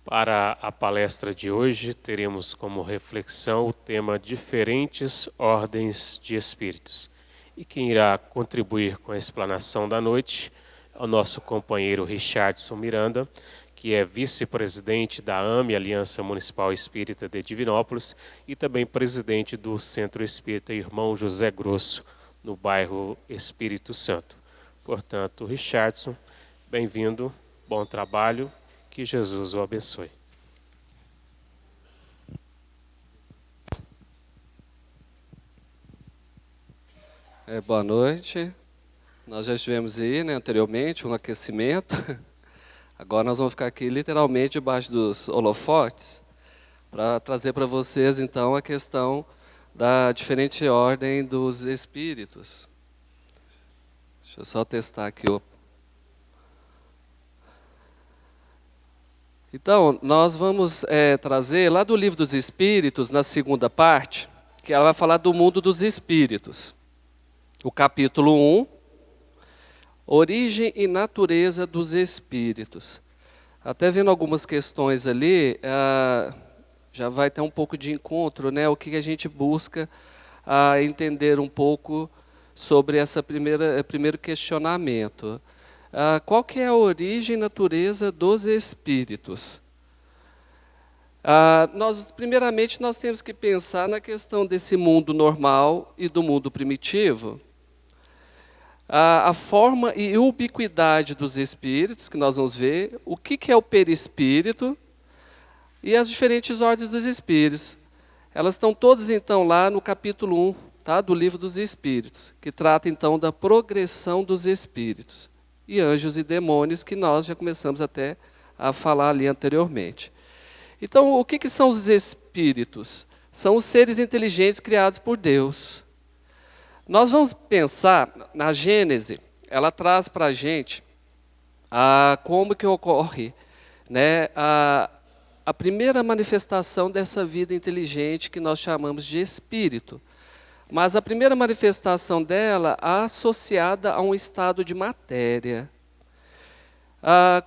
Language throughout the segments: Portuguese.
Para a palestra de hoje, teremos como reflexão o tema Diferentes Ordens de Espíritos. E quem irá contribuir com a explanação da noite é o nosso companheiro Richardson Miranda, que é vice-presidente da AME, Aliança Municipal Espírita de Divinópolis, e também presidente do Centro Espírita Irmão José Grosso, no bairro Espírito Santo. Portanto, Richardson, bem-vindo, bom trabalho. Que Jesus o abençoe. Boa noite. Nós já estivemos aí, anteriormente, um aquecimento. Agora nós vamos ficar aqui literalmente debaixo dos holofotes para trazer para vocês, então, a questão da diferente ordem dos espíritos. Deixa eu só testar aqui o... Então, nós vamos trazer lá do Livro dos Espíritos, na segunda parte, que ela vai falar do mundo dos espíritos. O capítulo 1, Origem e Natureza dos Espíritos. Até vendo algumas questões ali, já vai ter um pouco de encontro, o que a gente busca entender um pouco sobre essa primeiro questionamento. Qual que é a origem e natureza dos espíritos? Primeiramente, nós temos que pensar na questão desse mundo normal e do mundo primitivo. A forma e ubiquidade dos espíritos, que nós vamos ver, o que é o perispírito e as diferentes ordens dos espíritos. Elas estão todas, então, lá no capítulo 1, do Livro dos Espíritos, que trata, então, da progressão dos espíritos. E anjos e demônios, que nós já começamos até a falar ali anteriormente. Então, o que são os espíritos? São os seres inteligentes criados por Deus. Nós vamos pensar na Gênese, ela traz para a gente como que ocorre a primeira manifestação dessa vida inteligente que nós chamamos de espírito. Mas a primeira manifestação dela associada a um estado de matéria.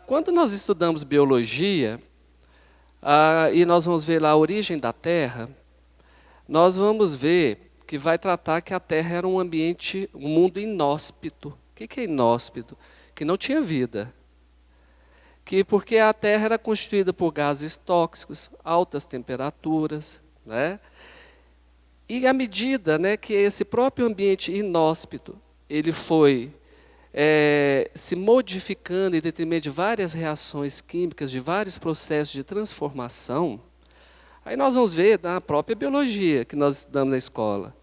Quando nós estudamos biologia, e nós vamos ver lá a origem da Terra, nós vamos ver que vai tratar que a Terra era um ambiente, um mundo inóspito. O que é inóspito? Que não tinha vida. Porque a Terra era constituída por gases tóxicos, altas temperaturas, E à medida que esse próprio ambiente inóspito, ele foi se modificando em detrimento de várias reações químicas, de vários processos de transformação, aí nós vamos ver na própria biologia que nós estudamos na escola,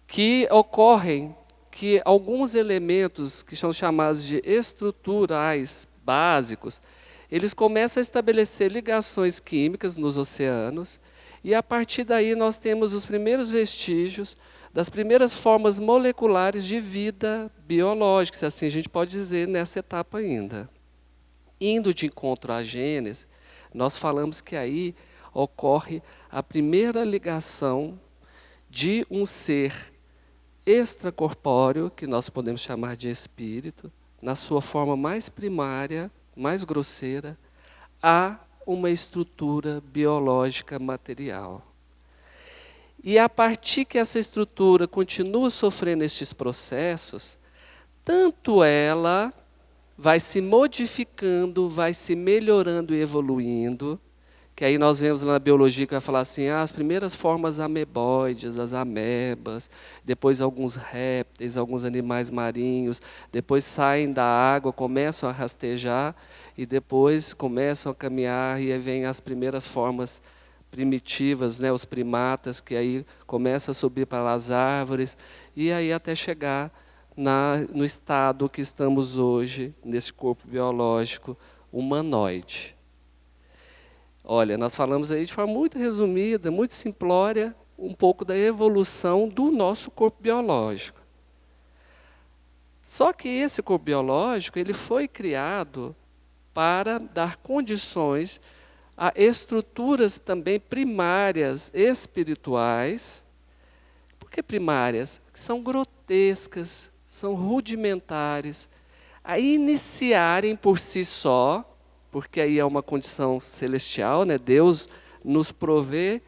que ocorrem que alguns elementos que são chamados de estruturais básicos, eles começam a estabelecer ligações químicas nos oceanos, e a partir daí nós temos os primeiros vestígios das primeiras formas moleculares de vida biológica, se assim a gente pode dizer, nessa etapa ainda. Indo de encontro à Gênese, nós falamos que aí ocorre a primeira ligação de um ser extracorpóreo, que nós podemos chamar de espírito, na sua forma mais primária, mais grosseira, a uma estrutura biológica material. E a partir que essa estrutura continua sofrendo estes processos, tanto ela vai se modificando, vai se melhorando e evoluindo, que aí nós vemos lá na biologia que vai falar assim, as primeiras formas ameboides, as amebas, depois alguns répteis, alguns animais marinhos, depois saem da água, começam a rastejar, e depois começam a caminhar, e aí vem as primeiras formas primitivas, os primatas, que aí começam a subir para as árvores, e aí até chegar no estado que estamos hoje, nesse corpo biológico humanoide. Olha, nós falamos aí de forma muito resumida, muito simplória, um pouco da evolução do nosso corpo biológico. Só que esse corpo biológico, ele foi criado para dar condições a estruturas também primárias espirituais. Por que primárias? Que são grotescas, são rudimentares, a iniciarem por si só, porque aí é uma condição celestial, né? Deus nos provê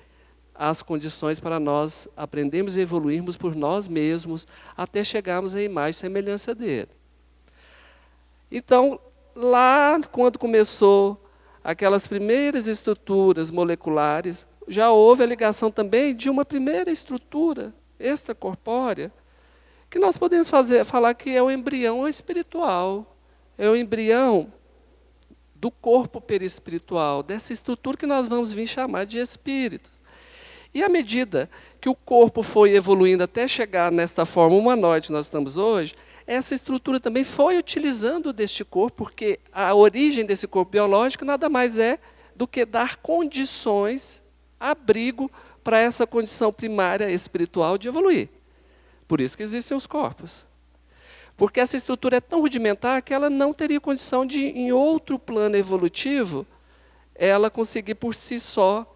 as condições para nós aprendermos e evoluirmos por nós mesmos, até chegarmos à imagem e semelhança dele. Então, lá quando começou aquelas primeiras estruturas moleculares, já houve a ligação também de uma primeira estrutura extracorpórea, que nós podemos falar que é o embrião espiritual, é o embrião do corpo perispiritual, dessa estrutura que nós vamos vir chamar de espíritos. E à medida que o corpo foi evoluindo até chegar nesta forma humanoide que nós estamos hoje, essa estrutura também foi utilizando deste corpo, porque a origem desse corpo biológico nada mais é do que dar condições, abrigo para essa condição primária espiritual de evoluir. Por isso que existem os corpos. Porque essa estrutura é tão rudimentar que ela não teria condição de, em outro plano evolutivo, ela conseguir por si só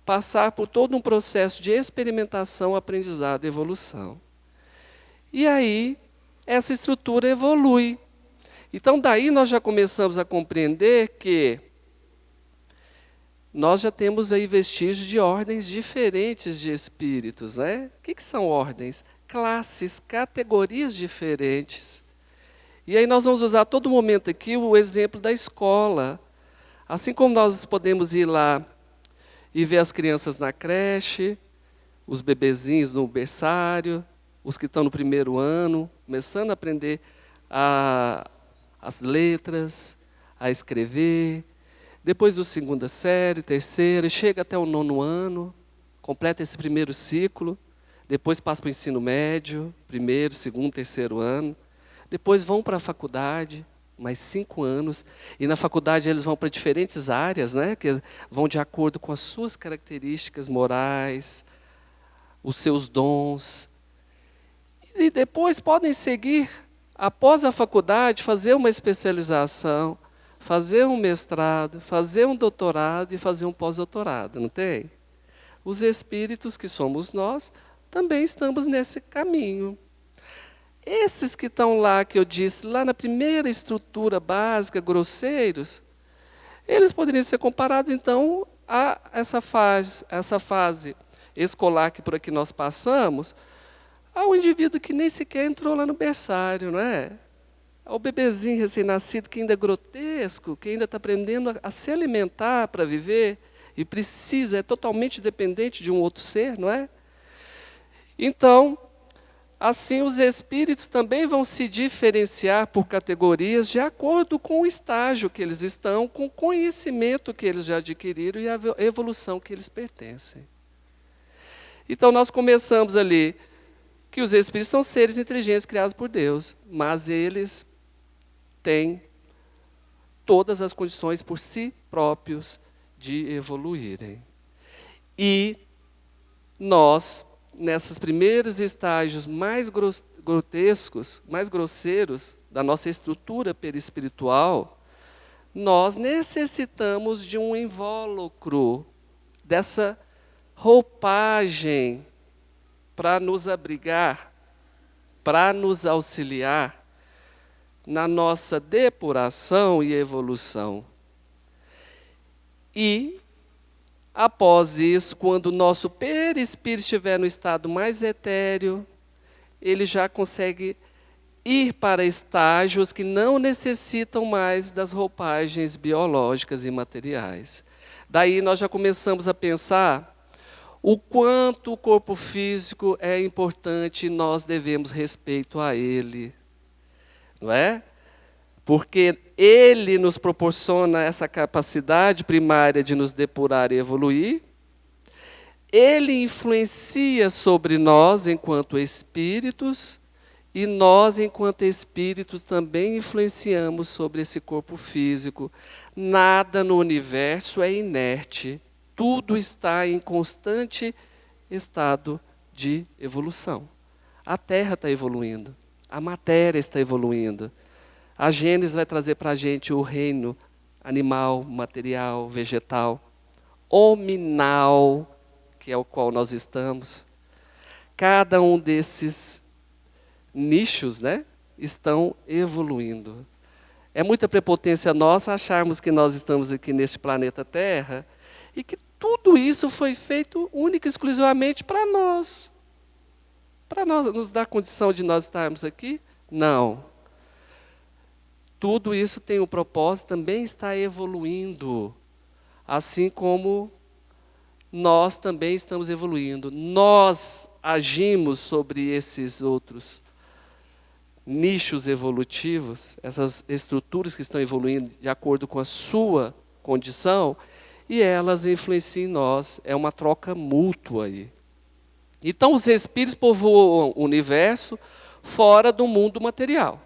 passar por todo um processo de experimentação, aprendizado e evolução. E aí, essa estrutura evolui. Então, daí nós já começamos a compreender que nós já temos aí vestígios de ordens diferentes de espíritos, né? O que são ordens? Classes, categorias diferentes. E aí nós vamos usar a todo momento aqui o exemplo da escola. Assim como nós podemos ir lá e ver as crianças na creche, os bebezinhos no berçário, os que estão no primeiro ano, começando a aprender as letras, a escrever. Depois do segunda série, terceira, chega até o 9º ano, completa esse primeiro ciclo, depois passa para o ensino médio, primeiro, segundo, terceiro ano. Depois vão para a faculdade, mais 5 anos, e na faculdade eles vão para diferentes áreas, né, que vão de acordo com as suas características morais, os seus dons. E depois podem seguir, após a faculdade, fazer uma especialização, fazer um mestrado, fazer um doutorado e fazer um pós-doutorado, não tem? Os espíritos, que somos nós, também estamos nesse caminho. Esses que estão lá, que eu disse, lá na primeira estrutura básica, grosseiros, eles poderiam ser comparados, então, a essa fase escolar que por aqui nós passamos, ao indivíduo que nem sequer entrou lá no berçário, não é? Ao bebezinho recém-nascido que ainda é grotesco, que ainda está aprendendo a se alimentar para viver, e precisa, é totalmente dependente de um outro ser, não é? Então, assim, os espíritos também vão se diferenciar por categorias de acordo com o estágio que eles estão, com o conhecimento que eles já adquiriram e a evolução que eles pertencem. Então, nós começamos ali que os espíritos são seres inteligentes criados por Deus, mas eles têm todas as condições por si próprios de evoluírem. E nós, nesses primeiros estágios mais grotescos, mais grosseiros da nossa estrutura perispiritual, nós necessitamos de um invólucro, dessa roupagem para nos abrigar, para nos auxiliar na nossa depuração e evolução. E, após isso, quando o nosso perispírito estiver no estado mais etéreo, ele já consegue ir para estágios que não necessitam mais das roupagens biológicas e materiais. Daí nós já começamos a pensar o quanto o corpo físico é importante e nós devemos respeito a ele. Não é? Porque ele nos proporciona essa capacidade primária de nos depurar e evoluir. Ele influencia sobre nós enquanto espíritos, e nós, enquanto espíritos, também influenciamos sobre esse corpo físico. Nada no universo é inerte. Tudo está em constante estado de evolução. A Terra está evoluindo, a matéria está evoluindo. A Gênesis vai trazer para a gente o reino animal, material, vegetal, hominal, que é o qual nós estamos. Cada um desses nichos, né, estão evoluindo. É muita prepotência nossa acharmos que nós estamos aqui neste planeta Terra e que tudo isso foi feito única e exclusivamente para nós. Para nós nos dar condição de nós estarmos aqui? Não. Tudo isso tem um propósito, também está evoluindo. Assim como nós também estamos evoluindo. Nós agimos sobre esses outros nichos evolutivos, essas estruturas que estão evoluindo de acordo com a sua condição, e elas influenciam em nós. É uma troca mútua aí. Então, os espíritos povoam o universo fora do mundo material.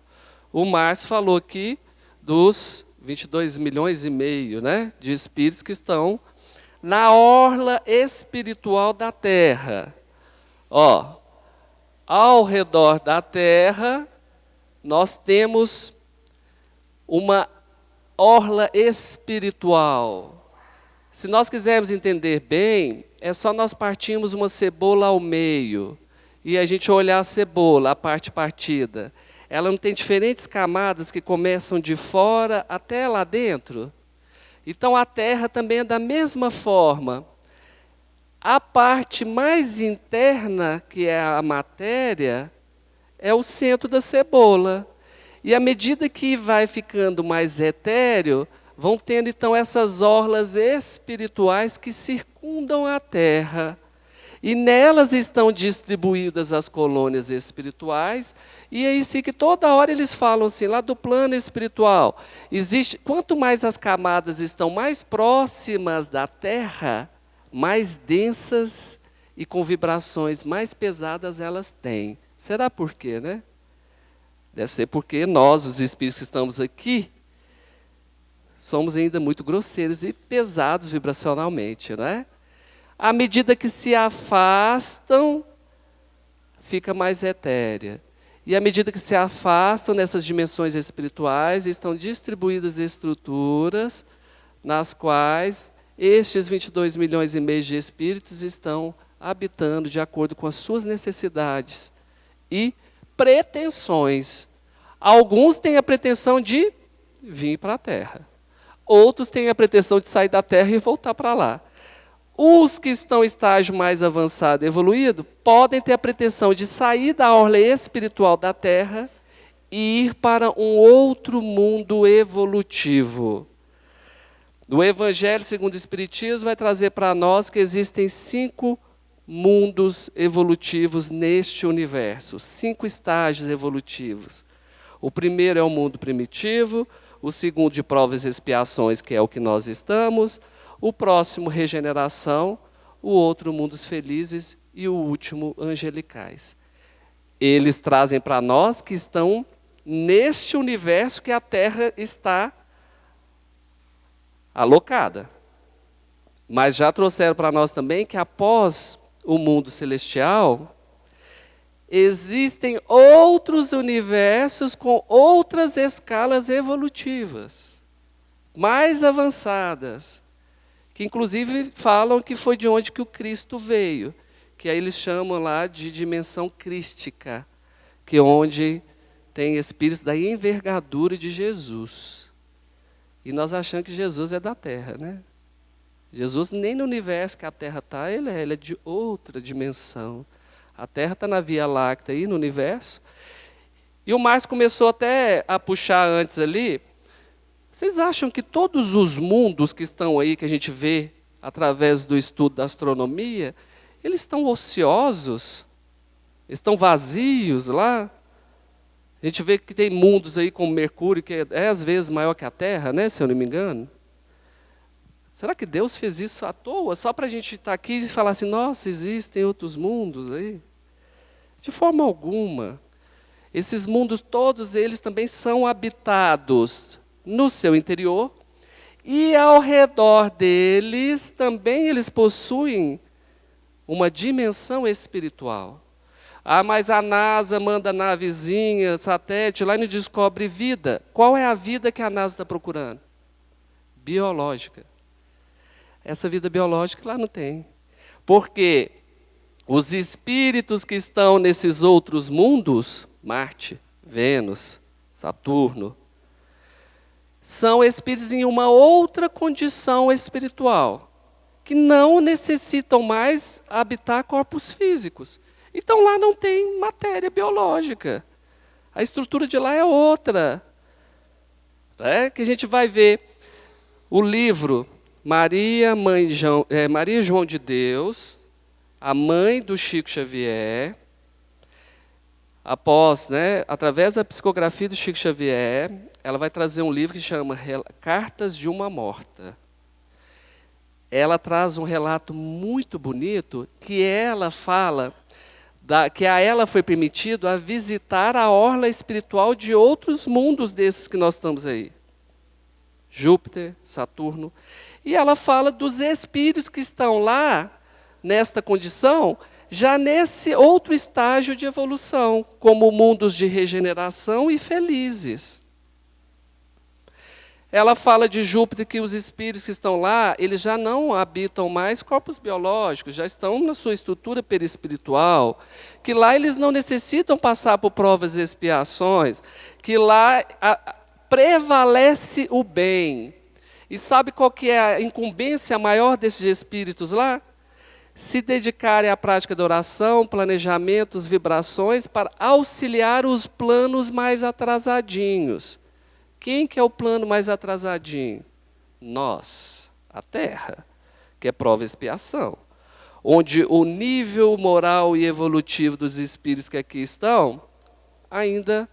O Márcio falou aqui dos 22 milhões e meio, né, de espíritos que estão na orla espiritual da Terra. Ó, ao redor da Terra, nós temos uma orla espiritual. Se nós quisermos entender bem, é só nós partirmos uma cebola ao meio e a gente olhar a cebola, a parte partida. Ela não tem diferentes camadas que começam de fora até lá dentro? Então a Terra também é da mesma forma. A parte mais interna, que é a matéria, é o centro da cebola. E à medida que vai ficando mais etéreo, vão tendo então essas orlas espirituais que circundam a Terra. E nelas estão distribuídas as colônias espirituais, e é isso que toda hora eles falam assim, lá do plano espiritual. Quanto mais as camadas estão mais próximas da Terra, mais densas e com vibrações mais pesadas elas têm. Será por quê, né? Deve ser porque nós, os espíritos que estamos aqui, somos ainda muito grosseiros e pesados vibracionalmente, não é? À medida que se afastam, fica mais etérea. E à medida que se afastam nessas dimensões espirituais, estão distribuídas estruturas nas quais estes 22 milhões e meio de espíritos estão habitando de acordo com as suas necessidades e pretensões. Alguns têm a pretensão de vir para a Terra. Outros têm a pretensão de sair da Terra e voltar para lá. Os que estão em estágio mais avançado e evoluído podem ter a pretensão de sair da orla espiritual da Terra e ir para um outro mundo evolutivo. O Evangelho segundo o Espiritismo vai trazer para nós que existem 5 mundos evolutivos neste universo, 5 estágios evolutivos. O primeiro é o mundo primitivo, o segundo de provas e expiações, que é o que nós estamos, o próximo regeneração, o outro mundos felizes e o último angelicais. Eles trazem para nós que estão neste universo que a Terra está alocada. Mas já trouxeram para nós também que após o mundo celestial, existem outros universos com outras escalas evolutivas, mais avançadas, que inclusive falam que foi de onde que o Cristo veio, que aí eles chamam lá de dimensão crística, que é onde tem espíritos da envergadura de Jesus. E nós achamos que Jesus é da Terra, né? Jesus nem no universo que a Terra está, ele é de outra dimensão. A Terra está na Via Láctea aí, no universo. E o Márcio começou até a puxar antes ali. Vocês acham que todos os mundos que estão aí, que a gente vê através do estudo da astronomia, eles estão ociosos? Estão vazios lá? A gente vê que tem mundos aí como Mercúrio, que é 10 vezes maior que a Terra, né, se eu não me engano. Será que Deus fez isso à toa? Só para a gente estar aqui e falar assim, nossa, existem outros mundos aí? De forma alguma. Esses mundos, todos eles também são habitados no seu interior, e ao redor deles também eles possuem uma dimensão espiritual. Ah, mas a NASA manda navezinha, satélite, lá e não descobre vida. Qual é a vida que a NASA está procurando? Biológica. Essa vida biológica lá não tem. Porque os espíritos que estão nesses outros mundos, Marte, Vênus, Saturno, são espíritos em uma outra condição espiritual, que não necessitam mais habitar corpos físicos. Então lá não tem matéria biológica. A estrutura de lá é outra. Que a gente vai ver o livro Maria e João de Deus, a mãe do Chico Xavier, através da psicografia do Chico Xavier, ela vai trazer um livro que chama Cartas de uma Morta. Ela traz um relato muito bonito que ela fala que a ela foi permitido a visitar a orla espiritual de outros mundos desses que nós estamos aí. Júpiter, Saturno. E ela fala dos espíritos que estão lá, nesta condição, já nesse outro estágio de evolução, como mundos de regeneração e felizes. Ela fala de Júpiter que os espíritos que estão lá, eles já não habitam mais corpos biológicos, já estão na sua estrutura perispiritual, que lá eles não necessitam passar por provas e expiações, que lá prevalece o bem. E sabe qual que é a incumbência maior desses espíritos lá? Se dedicarem à prática da oração, planejamentos, vibrações, para auxiliar os planos mais atrasadinhos. Quem que é o plano mais atrasadinho? Nós, a Terra, que é prova e expiação. Onde o nível moral e evolutivo dos espíritos que aqui estão, ainda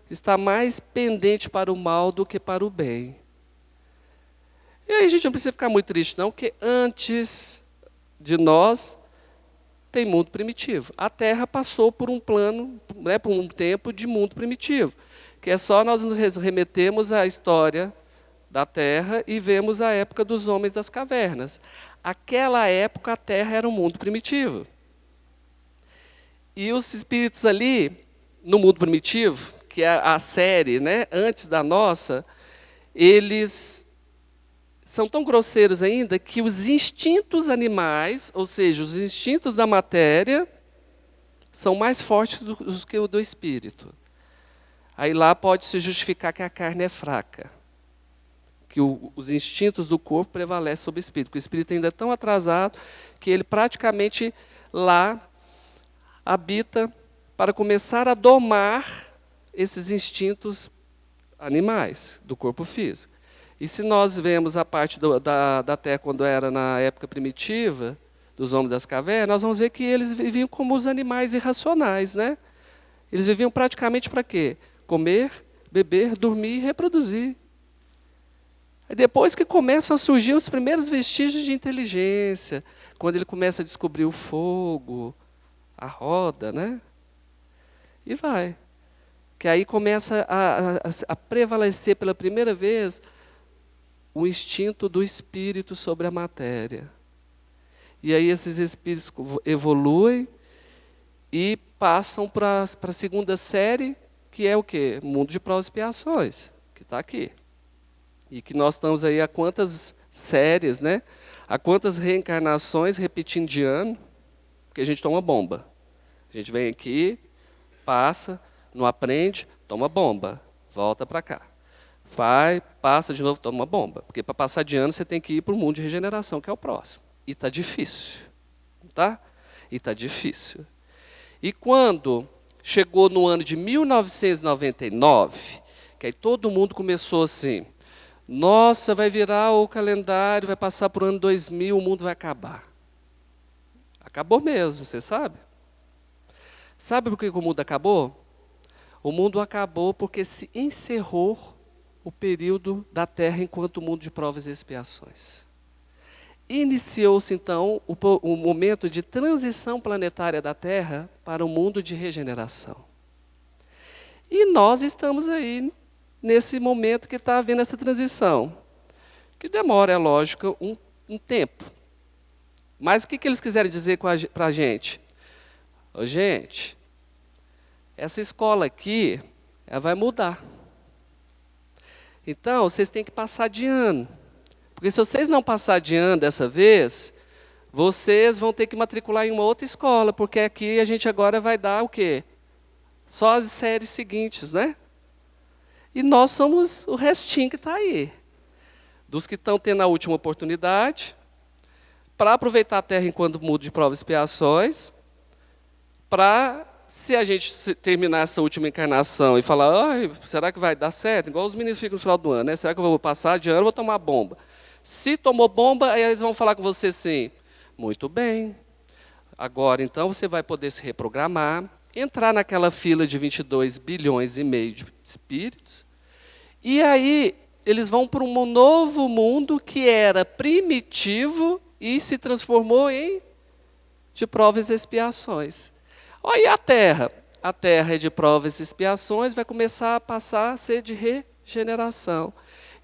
está mais pendente para o mal do que para o bem. E aí a gente não precisa ficar muito triste não, porque antes de nós tem mundo primitivo. A Terra passou por um plano, por um tempo de mundo primitivo, que é só nós nos remetemos à história da Terra e vemos a época dos homens das cavernas. Aquela época a Terra era um mundo primitivo. E os espíritos ali, no mundo primitivo, que é a série, antes da nossa, eles são tão grosseiros ainda que os instintos animais, ou seja, os instintos da matéria, são mais fortes do que o do espírito. Aí lá pode se justificar que a carne é fraca, que os instintos do corpo prevalecem sobre o espírito, porque o espírito ainda é tão atrasado que ele praticamente lá habita para começar a domar esses instintos animais do corpo físico. E se nós vemos a parte da Terra quando era na época primitiva, dos homens das cavernas, nós vamos ver que eles viviam como os animais irracionais, Eles viviam praticamente para quê? Comer, beber, dormir e reproduzir. E depois que começam a surgir os primeiros vestígios de inteligência, quando ele começa a descobrir o fogo, a roda, E vai. Que aí começa a prevalecer pela primeira vez o instinto do espírito sobre a matéria. E aí esses espíritos evoluem e passam para a segunda série, que é o quê? Mundo de provas e expiações, que está aqui. E que nós estamos aí há quantas séries, Há quantas reencarnações repetindo de ano, porque a gente toma bomba. A gente vem aqui, passa, não aprende, toma bomba, volta para cá. Passa de novo, toma bomba. Porque para passar de ano você tem que ir para o mundo de regeneração, que é o próximo. E está difícil. E está difícil. E quando chegou no ano de 1999, que aí todo mundo começou assim, nossa, vai virar o calendário, vai passar para o ano 2000, o mundo vai acabar. Acabou mesmo, você sabe? Sabe por que o mundo acabou? O mundo acabou porque se encerrou o período da Terra enquanto mundo de provas e expiações. Iniciou-se, então, o momento de transição planetária da Terra para um mundo de regeneração. E nós estamos aí, nesse momento que está havendo essa transição, que demora, é lógico, um tempo. Mas o que eles quiserem dizer para a gente? Gente, essa escola aqui, ela vai mudar. Então, vocês têm que passar de ano. Porque se vocês não passar de ano dessa vez, vocês vão ter que matricular em uma outra escola, porque aqui a gente agora vai dar o quê? Só as séries seguintes, E nós somos o restinho que está aí. Dos que estão tendo a última oportunidade, para aproveitar a terra enquanto mundo de provas e expiações, para, se a gente terminar essa última encarnação e falar, ai, será que vai dar certo? Igual os meninos ficam no final do ano, né? Será que eu vou passar de ano ou vou tomar bomba? Se tomou bomba, aí eles vão falar com você assim, muito bem, agora então você vai poder se reprogramar, entrar naquela fila de 22 bilhões e meio de espíritos, e aí eles vão para um novo mundo que era primitivo e se transformou em de provas e expiações. Olha a Terra. A Terra é de provas e expiações, vai começar a passar a ser de regeneração.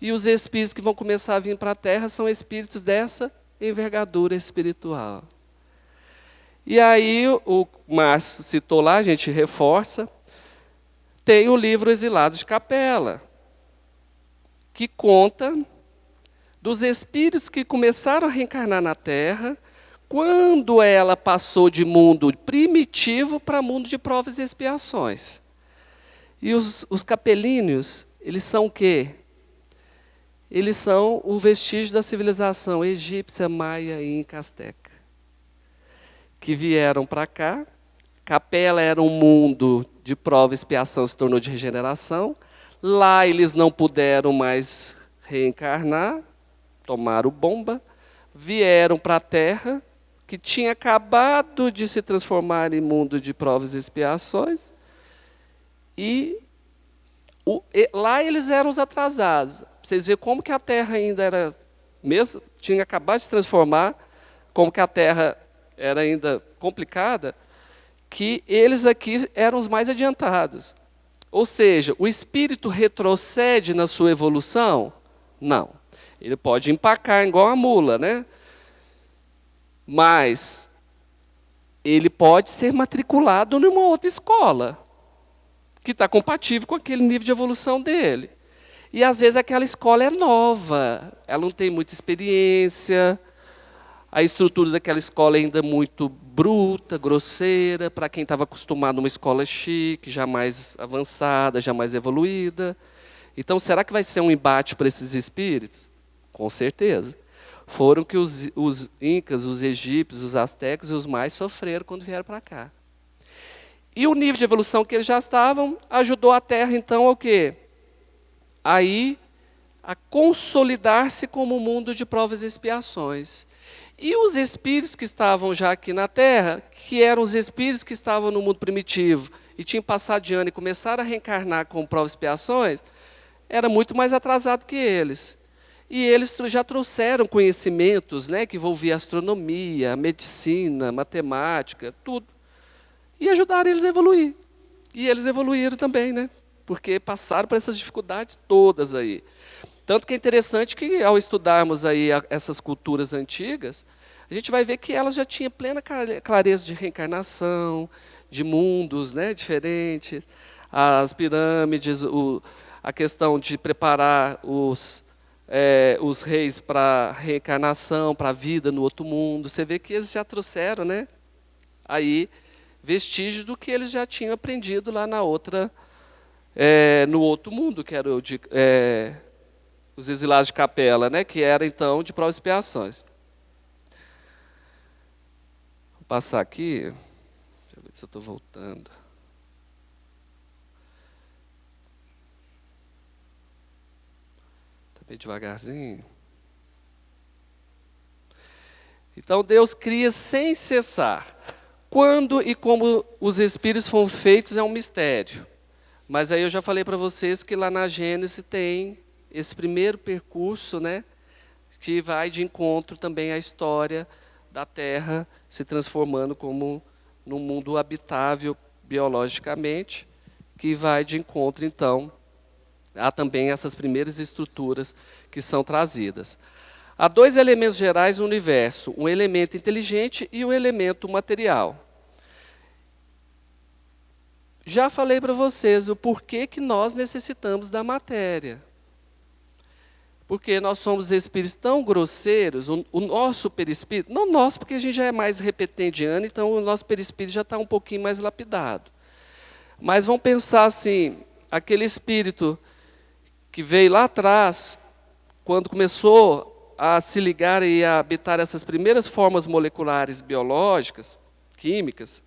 E os espíritos que vão começar a vir para a Terra são espíritos dessa envergadura espiritual. E aí, o Márcio citou lá, a gente reforça, tem o livro Exilados de Capela, que conta dos espíritos que começaram a reencarnar na Terra, quando ela passou de mundo primitivo para mundo de provas e expiações. E os capelíneos, eles são o quê? Eles são o vestígio da civilização egípcia, maia e inca asteca, que vieram para cá. Capela era um mundo de prova e expiação, se tornou de regeneração. Lá eles não puderam mais reencarnar, tomaram bomba, vieram para a Terra, que tinha acabado de se transformar em mundo de provas e expiações, e lá eles eram os atrasados. Vocês veem como que a Terra ainda era, mesmo tinha acabado de se transformar, como que a Terra era ainda complicada, que eles aqui eram os mais adiantados. Ou seja, o espírito retrocede na sua evolução? Não. Ele pode empacar igual a mula, né? Mas ele pode ser matriculado numa outra escola, que está compatível com aquele nível de evolução dele. E às vezes aquela escola é nova, ela não tem muita experiência, a estrutura daquela escola é ainda muito bruta, grosseira, para quem estava acostumado a uma escola chique, já mais avançada, já mais evoluída. Então, será que vai ser um embate para esses espíritos? Com certeza. Foram que os incas, os egípcios, os astecas e os mais sofreram quando vieram para cá. E o nível de evolução que eles já estavam ajudou a Terra, então, ao quê? Aí, a consolidar-se como um mundo de provas e expiações. E os espíritos que estavam já aqui na Terra, que eram os espíritos que estavam no mundo primitivo e tinham passado de ano e começaram a reencarnar com provas e expiações, era muito mais atrasado que eles. E eles já trouxeram conhecimentos, né, que envolviam astronomia, medicina, matemática, tudo. E ajudaram eles a evoluir. E eles evoluíram também, né? Porque passaram por essas dificuldades todas aí. Tanto que é interessante que, ao estudarmos aí essas culturas antigas, a gente vai ver que elas já tinham plena clareza de reencarnação, de mundos, né, diferentes, as pirâmides, a questão de preparar os reis para a reencarnação, para a vida no outro mundo. Você vê que eles já trouxeram, né, aí, vestígios do que eles já tinham aprendido lá na outra, no outro mundo, que era os exilados de Capela, né, que era então de provas e expiações. Vou passar aqui, deixa eu ver se eu estou voltando. Está bem devagarzinho. Então Deus cria sem cessar. Quando e como os espíritos foram feitos é um mistério. Mas aí eu já falei para vocês que lá na Gênesis tem esse primeiro percurso, né, que vai de encontro também à história da Terra se transformando como num mundo habitável biologicamente, que vai de encontro, então, a também essas primeiras estruturas que são trazidas. Há dois elementos gerais no universo, um elemento inteligente e um elemento material. Já falei para vocês o porquê que nós necessitamos da matéria. Porque nós somos espíritos tão grosseiros, o nosso perispírito, não nosso, porque a gente já é mais repetendiano, então o nosso perispírito já está um pouquinho mais lapidado. Mas vamos pensar assim, aquele espírito que veio lá atrás, quando começou a se ligar e a habitar essas primeiras formas moleculares biológicas, químicas,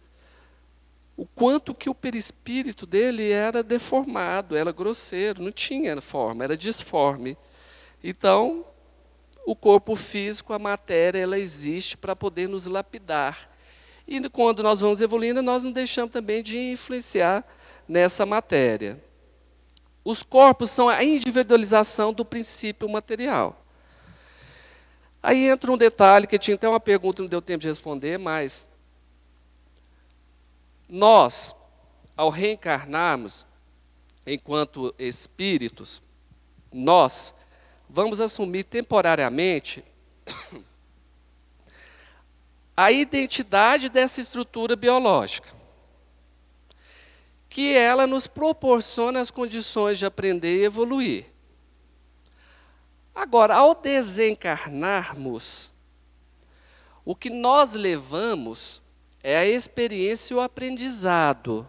o quanto que o perispírito dele era deformado, era grosseiro, não tinha forma, era disforme. Então, o corpo físico, a matéria, ela existe para poder nos lapidar. E quando nós vamos evoluindo, nós não deixamos também de influenciar nessa matéria. Os corpos são a individualização do princípio material. Aí entra um detalhe, que tinha até uma pergunta, não deu tempo de responder, mas nós, ao reencarnarmos enquanto espíritos, nós vamos assumir temporariamente a identidade dessa estrutura biológica, que ela nos proporciona as condições de aprender e evoluir. Agora, ao desencarnarmos, o que nós levamos é a experiência e o aprendizado.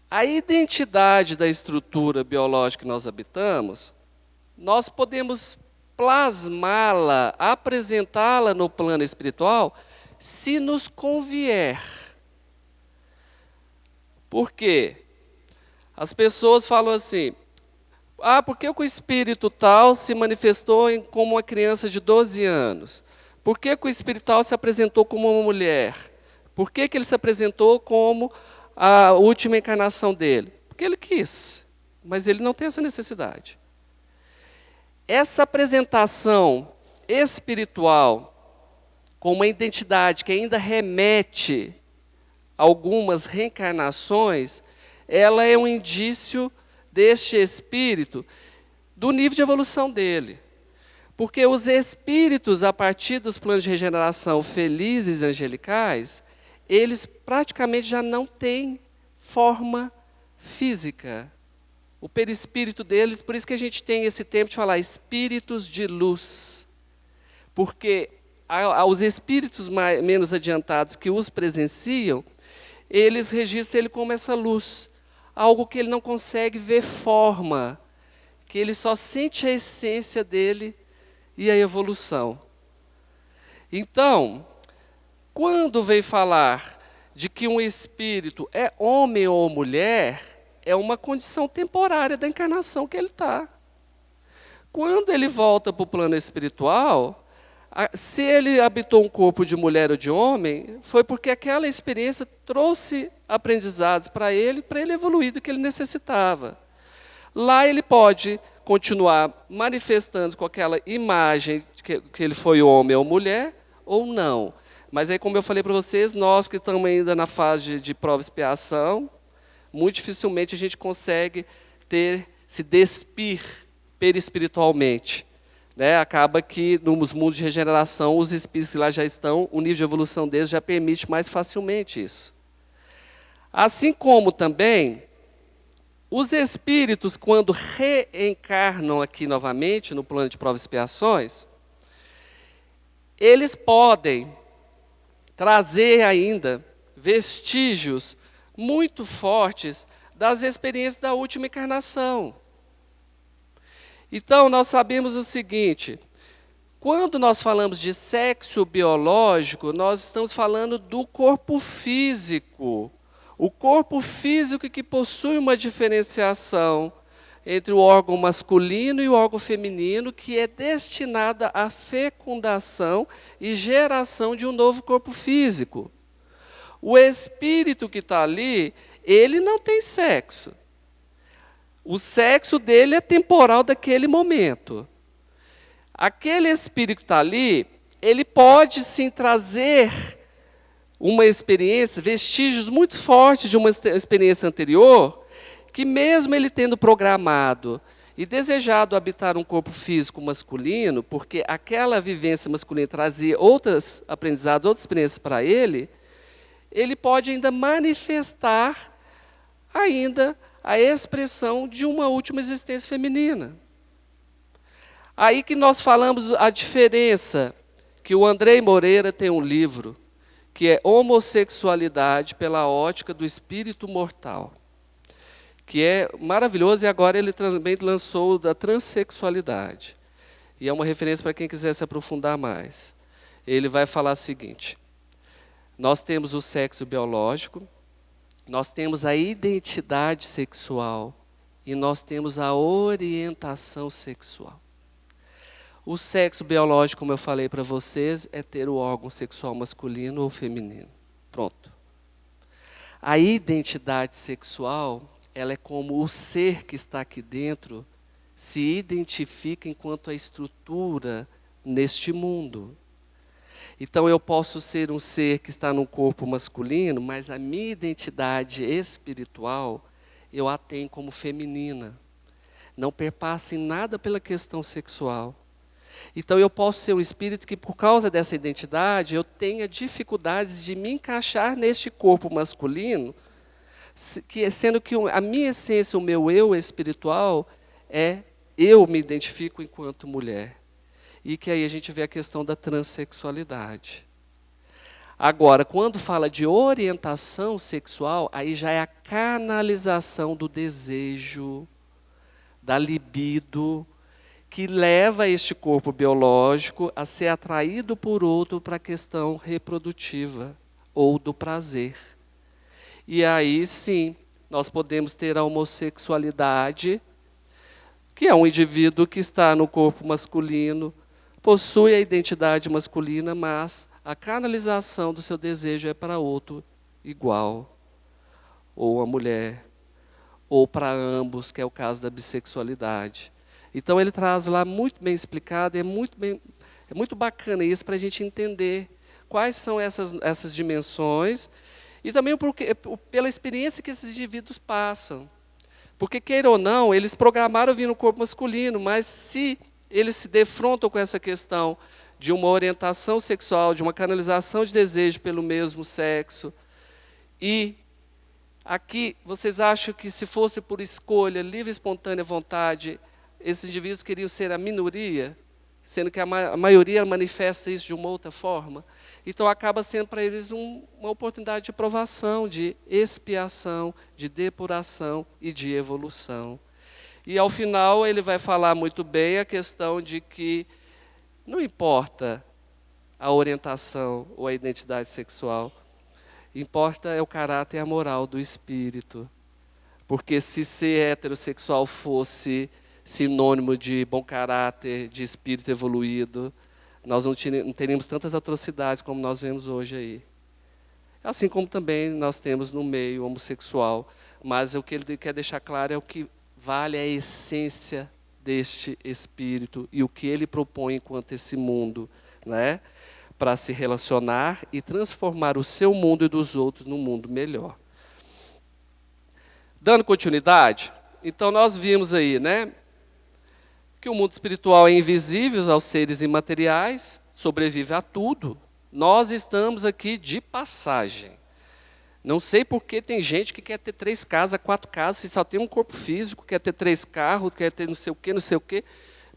A identidade da estrutura biológica que nós habitamos, nós podemos plasmá-la, apresentá-la no plano espiritual, se nos convier. Por quê? As pessoas falam assim, por que o espírito tal se manifestou como uma criança de 12 anos? Por que o espírito tal se apresentou como uma mulher? Por que ele se apresentou como a última encarnação dele? Porque ele quis, mas ele não tem essa necessidade. Essa apresentação espiritual, com uma identidade que ainda remete a algumas reencarnações, ela é um indício deste espírito, do nível de evolução dele. Porque os espíritos, a partir dos planos de regeneração felizes e angelicais, eles praticamente já não têm forma física. O perispírito deles, por isso que a gente tem esse termo de falar espíritos de luz. Porque os espíritos menos adiantados que os presenciam, eles registram ele como essa luz. Algo que ele não consegue ver forma, que ele só sente a essência dele e a evolução. Então, quando vem falar de que um espírito é homem ou mulher, é uma condição temporária da encarnação que ele está. Quando ele volta para o plano espiritual, se ele habitou um corpo de mulher ou de homem, foi porque aquela experiência trouxe aprendizados para ele evoluir do que ele necessitava. Lá ele pode continuar manifestando com aquela imagem de que ele foi homem ou mulher, ou não. Mas aí, como eu falei para vocês, nós que estamos ainda na fase de prova e expiação, muito dificilmente a gente consegue se despir perispiritualmente. Acaba que nos mundos de regeneração, os espíritos que lá já estão, o nível de evolução deles já permite mais facilmente isso. Assim como também, os espíritos, quando reencarnam aqui novamente, no plano de provas e expiações, eles podem trazer ainda vestígios muito fortes das experiências da última encarnação. Então, nós sabemos o seguinte, quando nós falamos de sexo biológico, nós estamos falando do corpo físico. O corpo físico que possui uma diferenciação entre o órgão masculino e o órgão feminino, que é destinada à fecundação e geração de um novo corpo físico. O espírito que está ali, ele não tem sexo. O sexo dele é temporal daquele momento. Aquele espírito que está ali, ele pode sim trazer uma experiência, vestígios muito fortes de uma experiência anterior, que mesmo ele tendo programado e desejado habitar um corpo físico masculino, porque aquela vivência masculina trazia outros aprendizados, outras experiências para ele, ele pode ainda manifestar ainda a expressão de uma última existência feminina. Aí que nós falamos a diferença, que o Andrei Moreira tem um livro, que é Homossexualidade pela Ótica do Espírito Mortal, que é maravilhoso, e agora ele também lançou da transexualidade. E é uma referência para quem quiser se aprofundar mais. Ele vai falar o seguinte: nós temos o sexo biológico, nós temos a identidade sexual e nós temos a orientação sexual. O sexo biológico, como eu falei para vocês, é ter o órgão sexual masculino ou feminino. Pronto. A identidade sexual, ela é como o ser que está aqui dentro se identifica enquanto a estrutura neste mundo. Então eu posso ser um ser que está no corpo masculino, mas a minha identidade espiritual, eu a tenho como feminina. Não perpassa em nada pela questão sexual. Então eu posso ser um espírito que, por causa dessa identidade, eu tenha dificuldades de me encaixar neste corpo masculino, sendo que a minha essência, o meu eu espiritual, eu me identifico enquanto mulher. E que aí a gente vê a questão da transexualidade. Agora, quando fala de orientação sexual, aí já é a canalização do desejo, da libido, que leva este corpo biológico a ser atraído por outro para a questão reprodutiva ou do prazer. E aí sim, nós podemos ter a homossexualidade, que é um indivíduo que está no corpo masculino, possui a identidade masculina, mas a canalização do seu desejo é para outro igual, ou a mulher, ou para ambos, que é o caso da bissexualidade. Então ele traz lá muito bem explicado, é muito bacana isso para a gente entender quais são essas dimensões e também pela experiência que esses indivíduos passam. Porque, queira ou não, eles programaram vir no corpo masculino, mas se eles se defrontam com essa questão de uma orientação sexual, de uma canalização de desejo pelo mesmo sexo, e aqui vocês acham que se fosse por escolha, livre, espontânea vontade, esses indivíduos queriam ser a minoria, sendo que a maioria manifesta isso de uma outra forma? Então acaba sendo para eles uma oportunidade de provação, de expiação, de depuração e de evolução. E ao final ele vai falar muito bem a questão de que não importa a orientação ou a identidade sexual, importa é o caráter e a moral do espírito. Porque se ser heterossexual fosse sinônimo de bom caráter, de espírito evoluído, nós não teríamos tantas atrocidades como nós vemos hoje aí. Assim como também nós temos no meio homossexual. Mas o que ele quer deixar claro é o que vale a essência deste espírito e o que ele propõe enquanto esse mundo, né, para se relacionar e transformar o seu mundo e dos outros num mundo melhor. Dando continuidade, então nós vimos aí, né, que o mundo espiritual é invisível aos seres imateriais, sobrevive a tudo. Nós estamos aqui de passagem. Não sei por que tem gente que quer ter 3 casas, 4 casas, se só tem um corpo físico, quer ter 3 carros, quer ter não sei o quê,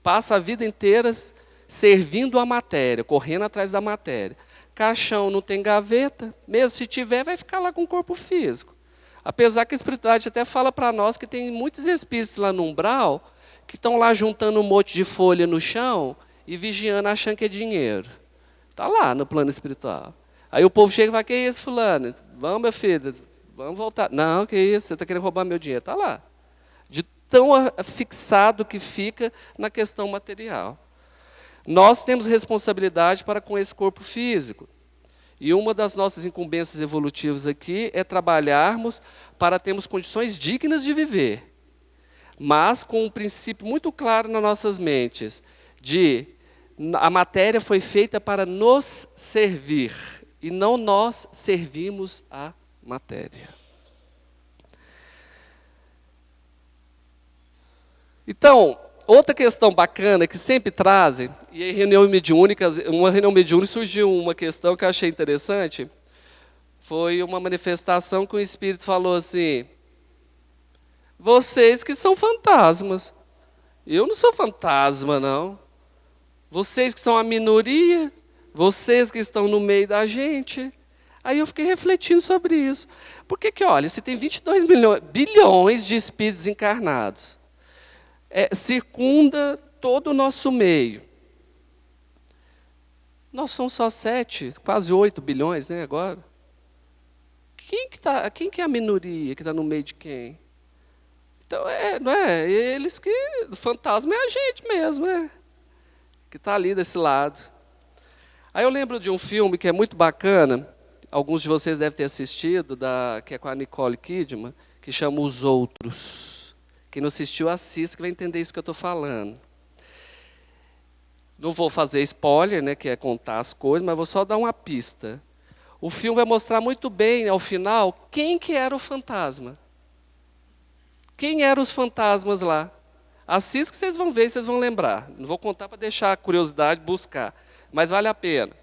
passa a vida inteira servindo a matéria, correndo atrás da matéria. Caixão não tem gaveta, mesmo se tiver, vai ficar lá com o corpo físico. Apesar que a espiritualidade até fala para nós que tem muitos espíritos lá no umbral, que estão lá juntando um monte de folha no chão e vigiando, achando que é dinheiro. Está lá no plano espiritual. Aí o povo chega e fala: que isso, fulano? Vamos, meu filho, vamos voltar. Não, que isso, você está querendo roubar meu dinheiro. Está lá. De tão fixado que fica na questão material. Nós temos responsabilidade para com esse corpo físico. E uma das nossas incumbências evolutivas aqui é trabalharmos para termos condições dignas de viver. Mas com um princípio muito claro nas nossas mentes, de a matéria foi feita para nos servir, e não nós servimos a matéria. Então, outra questão bacana que sempre trazem, e em reunião mediúnica, uma reunião mediúnica surgiu uma questão que eu achei interessante, foi uma manifestação que o espírito falou assim: vocês que são fantasmas, eu não sou fantasma, não. Vocês que são a minoria, vocês que estão no meio da gente, Aí eu fiquei refletindo sobre isso. Por que olha, se tem 22 bilhões de espíritos encarnados, circunda todo o nosso meio. Nós somos só 7, quase 8 bilhões, né, agora. Quem que é a minoria que está no meio de quem? Então, não é? O fantasma é a gente mesmo, que está ali desse lado. Aí eu lembro de um filme que é muito bacana, alguns de vocês devem ter assistido, que é com a Nicole Kidman, que chama Os Outros. Quem não assistiu, assista, que vai entender isso que eu estou falando. Não vou fazer spoiler, né, que é contar as coisas, mas vou só dar uma pista. O filme vai mostrar muito bem, ao final, quem que era o fantasma. Quem eram os fantasmas lá? Assista que vocês vão ver e vocês vão lembrar. Não vou contar para deixar a curiosidade buscar, mas vale a pena.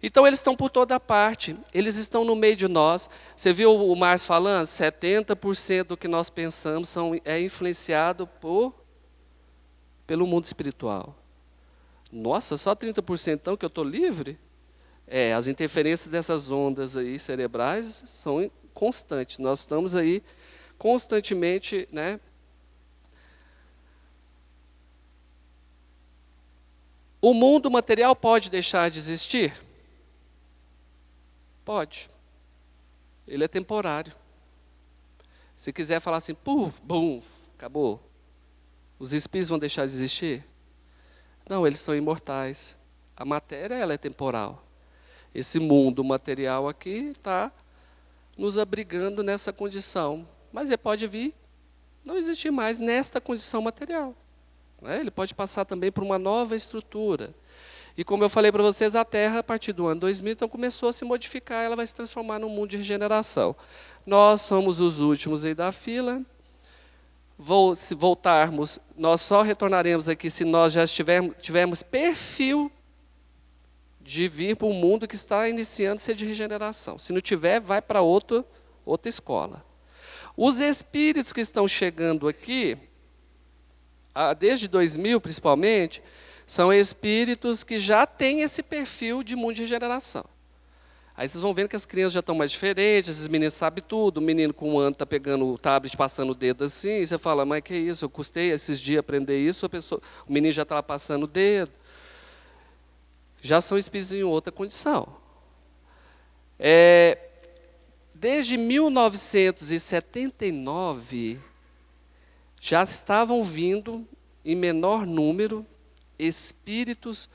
Então, eles estão por toda parte, eles estão no meio de nós. Você viu o Márcio falando? 70% do que nós pensamos é influenciado pelo mundo espiritual. Nossa, só 30% então que eu estou livre? As interferências dessas ondas aí cerebrais são constantes. Nós estamos aí constantemente, né? O mundo material pode deixar de existir? Pode. Ele é temporário. Se quiser falar assim, puf, bum, acabou. Os espíritos vão deixar de existir? Não, eles são imortais. A matéria, ela é temporal. Esse mundo material aqui está nos abrigando nessa condição. Mas ele pode vir, não existir mais nesta condição material. Ele pode passar também por uma nova estrutura. E como eu falei para vocês, a Terra, a partir do ano 2000, então começou a se modificar, ela vai se transformar num mundo de regeneração. Nós somos os últimos aí da fila. Se voltarmos, nós só retornaremos aqui se nós já tivermos perfil de vir para um mundo que está iniciando ser de regeneração. Se não tiver, vai para outra escola. Os espíritos que estão chegando aqui, desde 2000 principalmente, são espíritos que já têm esse perfil de mundo de regeneração. Aí vocês vão vendo que as crianças já estão mais diferentes, esses meninos sabem tudo, o menino com 1 ano está pegando o tablet, passando o dedo assim, e você fala, mas que isso, eu custei esses dias aprender isso, o menino já está lá passando o dedo. Já são espíritos em outra condição. Desde 1979, já estavam vindo, em menor número, espíritos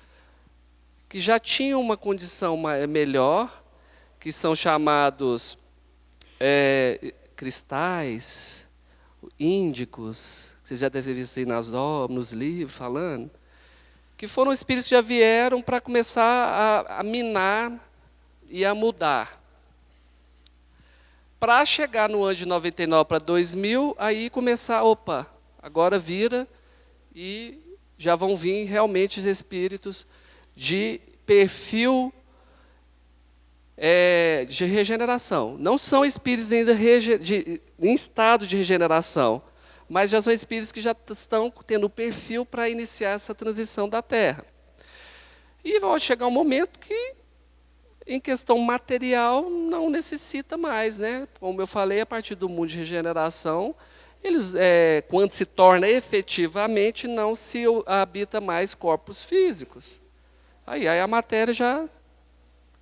que já tinham uma condição melhor, que são chamados cristais, índicos, vocês já devem ter visto aí nos livros falando, que foram espíritos que já vieram para começar a minar e a mudar. Para chegar no ano de 99 para 2000, aí começar, agora vira e já vão vir realmente os espíritos de perfil de regeneração. Não são espíritos ainda em estado de regeneração, mas já são espíritos que já estão tendo perfil para iniciar essa transição da Terra. E vai chegar um momento que, em questão material, não necessita mais, né? Como eu falei, a partir do mundo de regeneração, eles, quando se torna efetivamente, não se habita mais corpos físicos. Aí a matéria já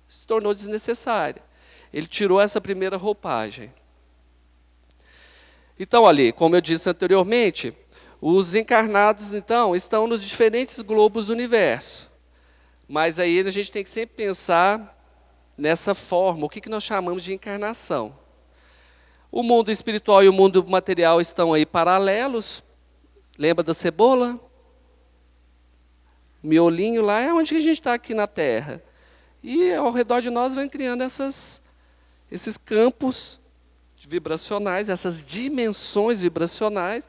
se tornou desnecessária. Ele tirou essa primeira roupagem. Então, ali, como eu disse anteriormente, os encarnados, então, estão nos diferentes globos do universo. Mas aí a gente tem que sempre pensar nessa forma, o que nós chamamos de encarnação. O mundo espiritual e o mundo material estão aí paralelos. Lembra da cebola? O miolinho lá é onde a gente está aqui na Terra. E ao redor de nós vem criando esses campos vibracionais, essas dimensões vibracionais,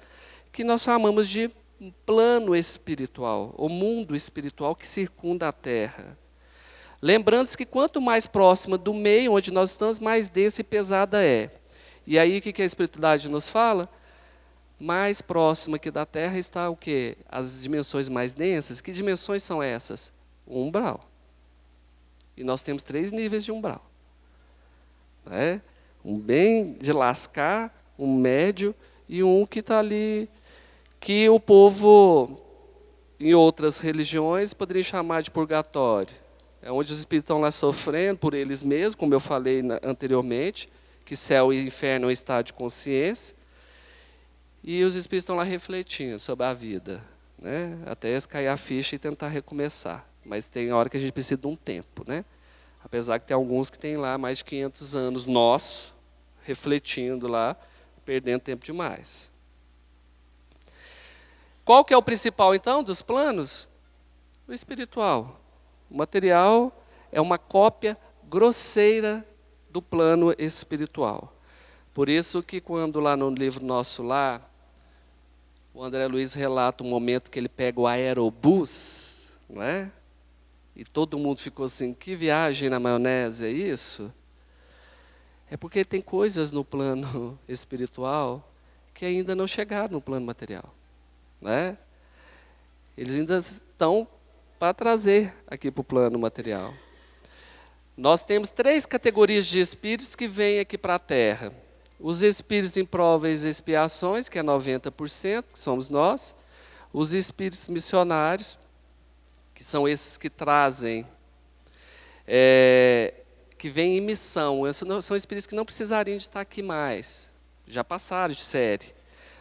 que nós chamamos de plano espiritual, o mundo espiritual que circunda a Terra. Lembrando-se que quanto mais próxima do meio onde nós estamos, mais densa e pesada é. E aí o que a espiritualidade nos fala? Mais próxima que da Terra está o quê? As dimensões mais densas. Que dimensões são essas? O umbral. E nós temos 3 níveis de umbral. né? Um bem de lascar, um médio e um que está ali, que o povo, em outras religiões, poderia chamar de purgatório. É onde os espíritos estão lá sofrendo por eles mesmos, como eu falei anteriormente, que céu e inferno é um estado de consciência, e os espíritos estão lá refletindo sobre a vida, né? Até eles cair a ficha e tentar recomeçar. Mas tem hora que a gente precisa de um tempo, né? Apesar que tem alguns que têm lá mais de 500 anos, nós, refletindo lá, perdendo tempo demais. Qual que é o principal, então, dos planos? O espiritual. O material é uma cópia grosseira do plano espiritual. Por isso que quando lá no livro Nosso Lar, o André Luiz relata um momento que ele pega o aerobus, não é? E todo mundo ficou assim, que viagem na maionese, é isso? É porque tem coisas no plano espiritual que ainda não chegaram no plano material, né? Eles ainda estão para trazer aqui para o plano material. Nós temos 3 categorias de espíritos que vêm aqui para a Terra. Os espíritos em provas e expiações, que é 90%, que somos nós. Os espíritos missionários, que são esses que trazem, que vêm em missão. São espíritos que não precisariam de estar aqui mais. Já passaram de série.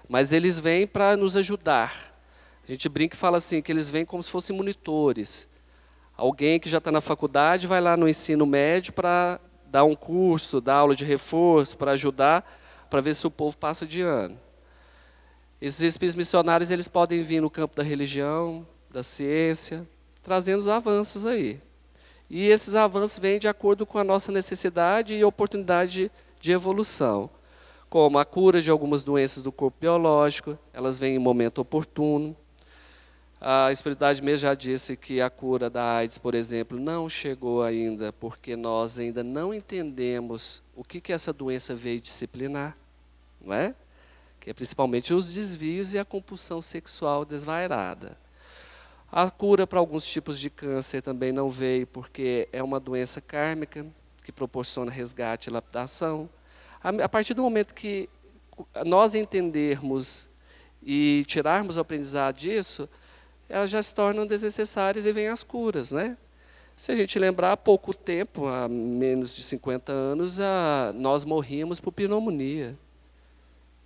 Mas eles vêm para nos ajudar. A gente brinca e fala assim, que eles vêm como se fossem monitores. Alguém que já está na faculdade vai lá no ensino médio para dar um curso, dar aula de reforço, para ajudar, para ver se o povo passa de ano. Esses espíritos missionários, eles podem vir no campo da religião, da ciência, trazendo os avanços aí. E esses avanços vêm de acordo com a nossa necessidade e oportunidade de evolução. Como a cura de algumas doenças do corpo biológico, elas vêm em momento oportuno. A espiritualidade mesmo já disse que a cura da AIDS, por exemplo, não chegou ainda, porque nós ainda não entendemos o que essa doença veio disciplinar, não é? Que é principalmente os desvios e a compulsão sexual desvairada. A cura para alguns tipos de câncer também não veio, porque é uma doença kármica, que proporciona resgate e lapidação. A partir do momento que nós entendermos e tirarmos o aprendizado disso, elas já se tornam desnecessárias e vêm as curas, né? Se a gente lembrar, há pouco tempo, há menos de 50 anos, nós morríamos por pneumonia.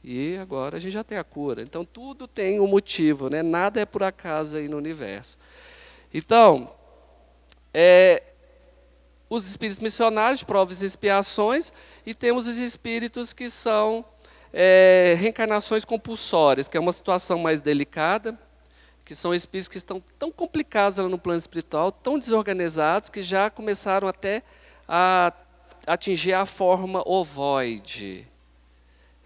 E agora a gente já tem a cura. Então, tudo tem um motivo, né? Nada é por acaso aí no universo. Então, os espíritos missionários, provas e expiações, e temos os espíritos que são reencarnações compulsórias, que é uma situação mais delicada, que são espíritos que estão tão complicados lá no plano espiritual, tão desorganizados, que já começaram até a atingir a forma ovoide.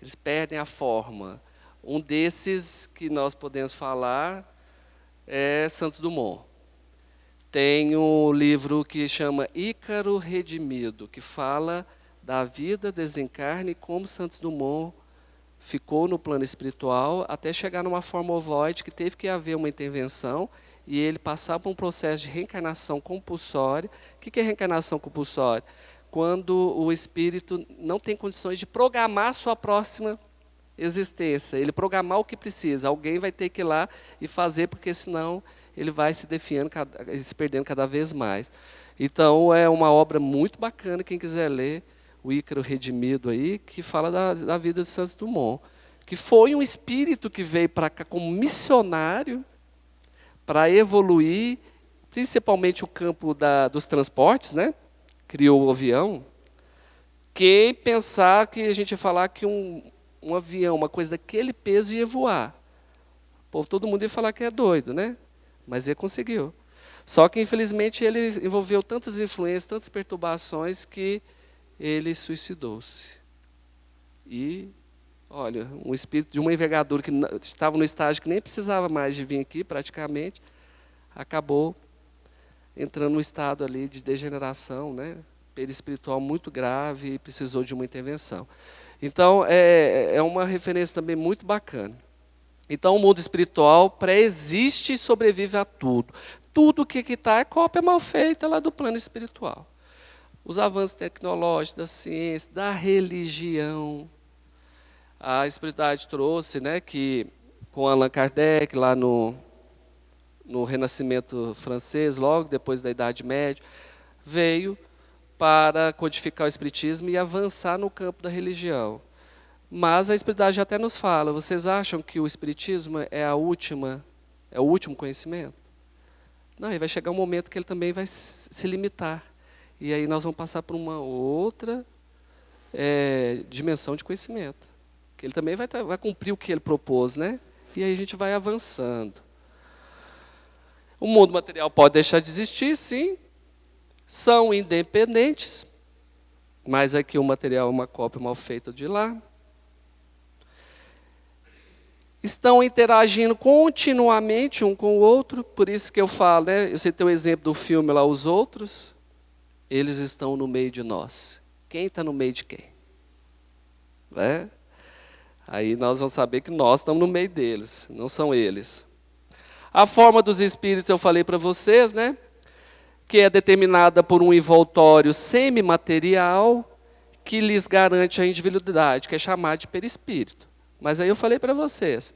Eles perdem a forma. Um desses que nós podemos falar é Santos Dumont. Tem um livro que chama Ícaro Redimido, que fala da vida, desencarne, e como Santos Dumont ficou no plano espiritual até chegar numa forma ovoide, que teve que haver uma intervenção e ele passar por um processo de reencarnação compulsória. O que é reencarnação compulsória? Quando o espírito não tem condições de programar a sua próxima existência, ele programar o que precisa. Alguém vai ter que ir lá e fazer, porque senão ele vai se definhando, se perdendo cada vez mais. Então, é uma obra muito bacana, quem quiser ler, o Ícaro Redimido aí, que fala da vida de Santos Dumont, que foi um espírito que veio para cá como missionário para evoluir, principalmente o campo dos transportes, né? Criou o avião. Quem pensar que a gente ia falar que um avião, uma coisa daquele peso, ia voar. Todo mundo ia falar que é doido, né? Mas ele conseguiu. Só que, infelizmente, ele envolveu tantas influências, tantas perturbações, que ele suicidou-se. E, olha, um espírito de uma envergadura que estava no estágio que nem precisava mais de vir aqui, praticamente, acabou entrando num estado ali de degeneração, né? Perispiritual muito grave e precisou de uma intervenção. Então, é uma referência também muito bacana. Então, o mundo espiritual pré-existe e sobrevive a tudo. Tudo que está é cópia mal feita lá do plano espiritual. Os avanços tecnológicos, da ciência, da religião. A espiritualidade trouxe, né, que com Allan Kardec, lá no Renascimento francês, logo depois da Idade Média, veio para codificar o espiritismo e avançar no campo da religião. Mas a espiritualidade até nos fala, vocês acham que o espiritismo é o último conhecimento? Não, e vai chegar um momento que ele também vai se limitar. E aí nós vamos passar por uma outra dimensão de conhecimento. Que ele também vai cumprir o que ele propôs, né? E aí a gente vai avançando. O mundo material pode deixar de existir, sim. São independentes. Mas aqui o material é uma cópia mal feita de lá. Estão interagindo continuamente um com o outro. Por isso que eu falo, né? Eu citei o exemplo do filme lá, Os Outros. Eles estão no meio de nós. Quem está no meio de quem? Né? Aí nós vamos saber que nós estamos no meio deles, não são eles. A forma dos espíritos eu falei para vocês, né? Que é determinada por um envoltório semimaterial que lhes garante a individualidade, que é chamado de perispírito. Mas aí eu falei para vocês,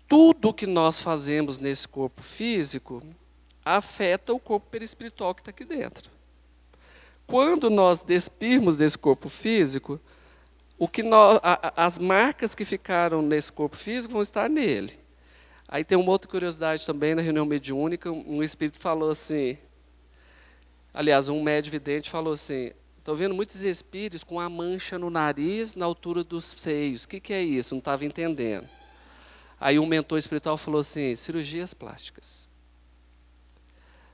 tudo que nós fazemos nesse corpo físico afeta o corpo perispiritual que está aqui dentro. Quando nós despirmos desse corpo físico, as marcas que ficaram nesse corpo físico vão estar nele. Aí tem uma outra curiosidade também, na reunião mediúnica, um espírito falou assim, aliás, um médium vidente falou assim, estou vendo muitos espíritos com a mancha no nariz, na altura dos seios. O que é isso? Não estava entendendo. Aí um mentor espiritual falou assim, cirurgias plásticas.